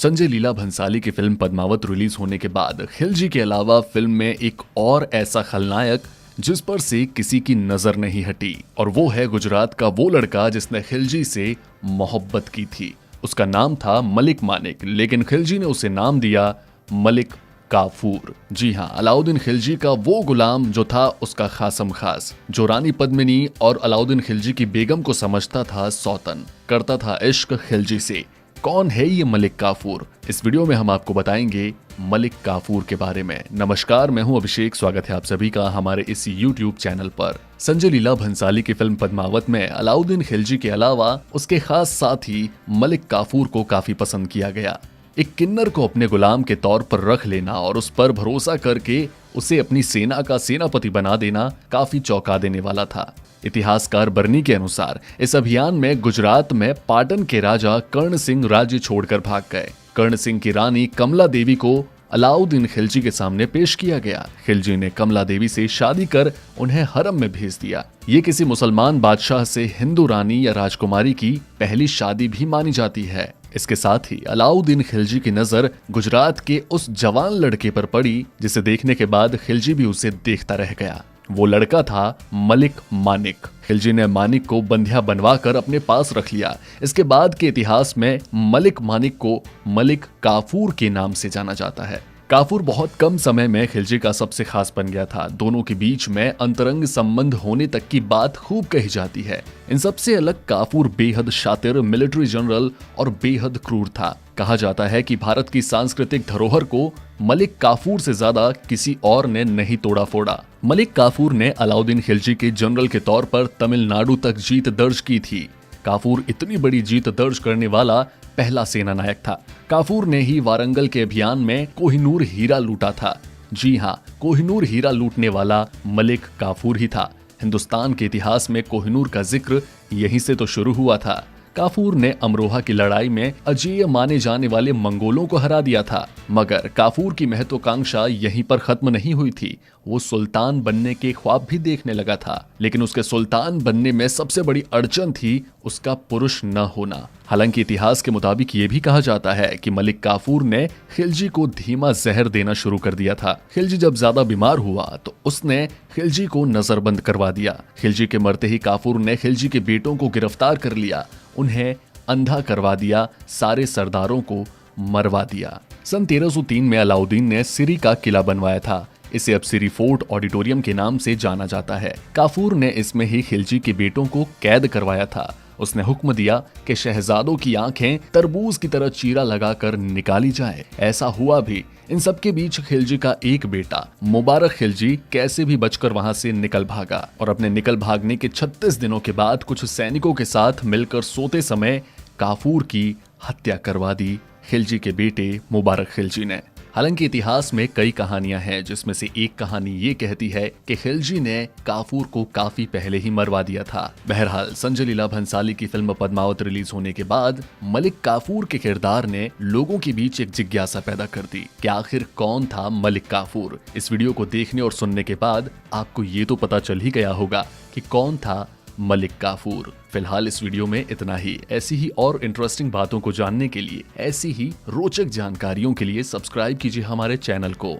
संजय लीला भंसाली की film Padmaavat release होने के बाद खिलजी के अलावा फिल्म में एक और ऐसा खलनायक जिस पर से किसी की नजर नहीं हटी, और वो है गुजरात का वो लड़का जिसने खिलजी से मोहब्बत की थी। उसका नाम था मलिक मानिक, लेकिन खिलजी ने उसे नाम दिया मलिक काफूर। जी हाँ, अलाउद्दीन खिलजी का वो गुलाम जो था उसका खासम खास, जो रानी पद्मिनी और अलाउद्दीन खिलजी की बेगम को समझता था सौतन, करता था इश्क खिलजी से। कौन है ये मलिक काफूर? इस वीडियो में हम आपको बताएंगे मलिक काफूर के बारे में। नमस्कार, मैं हूं अभिषेक, स्वागत है आप सभी का हमारे इस YouTube चैनल पर। संजय लीला भंसाली की फिल्म पद्मावत में अलाउद्दीन खिलजी के अलावा उसके खास साथी मलिक काफूर को काफी पसंद किया गया। एक किन्नर को अपने गुलाम के तौर पर रख लेना और उस पर भरोसा करके उसे अपनी सेना का सेनापति बना देना काफी चौंका देने वाला था। इतिहासकार बर्नी के अनुसार इस अभियान में गुजरात में पाटन के राजा कर्ण सिंह राज्य छोड़कर भाग गए। कर्ण सिंह की रानी कमला देवी को अलाउद्दीन खिलजी के सामने पेश किया गया। खिलजी ने कमला देवी से शादी कर उन्हें हरम में भेज दिया। ये किसी मुसलमान बादशाह से हिंदू रानी या राजकुमारी की पहली शादी भी मानी जाती है। इसके साथ ही अलाउद्दीन खिलजी की नजर गुजरात के उस जवान लड़के पर पड़ी जिसे देखने के बाद खिलजी भी उसे देखता रह गया। वो लड़का था मलिक मानिक। खिलजी ने मानिक को बंधिया बनवाकर अपने पास रख लिया। इसके बाद के इतिहास में मलिक मानिक को मलिक काफूर के नाम से जाना जाता है। काफूर बहुत कम समय में खिलजी का सबसे खास बन गया था। दोनों के बीच में अंतरंग संबंध होने तक की बात खूब कही जाती है। इन सबसे अलग काफूर बेहद शातिर, मिलिट्री जनरल और बेहद क्रूर था। कहा जाता है कि भारत की सांस्कृतिक धरोहर को मलिक काफूर से ज्यादा किसी और ने नहीं तोड़ा फोड़ा। मलिक काफूर ने अलाउद्दीन खिलजी के जनरल के तौर पर तमिलनाडु तक जीत दर्ज की थी। काफूर इतनी बड़ी जीत दर्ज करने वाला पहला सेना नायक था। काफूर ने ही वारंगल के अभियान में कोहिनूर हीरा लूटा था। जी हाँ, कोहिनूर हीरा लूटने वाला मलिक काफूर ही था। हिंदुस्तान के इतिहास में कोहिनूर का जिक्र यहीं से तो शुरू हुआ था। काफूर ने अमरोहा की लड़ाई में अजेय माने जाने वाले मंगोलों को हरा दिया था। मगर काफूर की महत्वाकांक्षा यहीं पर खत्म नहीं हुई थी। वो सुल्तान बनने के ख्वाब भी देखने लगा था, लेकिन उसके सुल्तान बनने में सबसे बड़ी अड़चन थी उसका पुरुष न होना। हालांकि इतिहास के मुताबिक ये भी कहा जाता है कि मलिक काफूर ने खिलजी को धीमा जहर देना शुरू कर दिया था। खिलजी जब ज्यादा बीमार हुआ तो उसने खिलजी को नजरबंद करवा दिया। खिलजी के मरते ही काफूर ने खिलजी के बेटों को गिरफ्तार कर लिया, उन्हें अंधा करवा दिया, सारे सरदारों को मरवा दिया। सन 1303 में अलाउद्दीन ने सिरी का किला बनवाया था। इसे अब सिरी फोर्ट ऑडिटोरियम के नाम से जाना जाता है। काफूर ने इसमें ही खिलजी के बेटों को कैद करवाया था। उसने हुक्म दिया कि शहजादों की आंखें तरबूज की तरह चीरा लगाकर निकाली जाए। ऐसा हुआ भी। इन सब के बीच खिलजी का एक बेटा मुबारक खिलजी कैसे भी बचकर वहां से निकल भागा, और अपने निकल भागने के 36 दिनों के बाद कुछ सैनिकों के साथ मिलकर सोते समय काफूर की हत्या करवा दी खिलजी के बेटे मुबारक खिलजी ने। हालांकि इतिहास में कई कहानियां हैं, जिसमें से एक कहानी ये कहती है कि खिलजी ने काफूर को काफी पहले ही मरवा दिया था। बहरहाल, संजय लीला भंसाली की फिल्म पद्मावत रिलीज होने के बाद मलिक काफूर के किरदार ने लोगों के बीच एक जिज्ञासा पैदा कर दी कि आखिर कौन था मलिक काफूर। इस वीडियो को देखने और सुनने के बाद आपको ये तो पता चल ही गया होगा कि कौन था मलिक काफूर। फिलहाल इस वीडियो में इतना ही। ऐसी ही और इंटरेस्टिंग बातों को जानने के लिए, ऐसी ही रोचक जानकारियों के लिए सब्सक्राइब कीजिए हमारे चैनल को।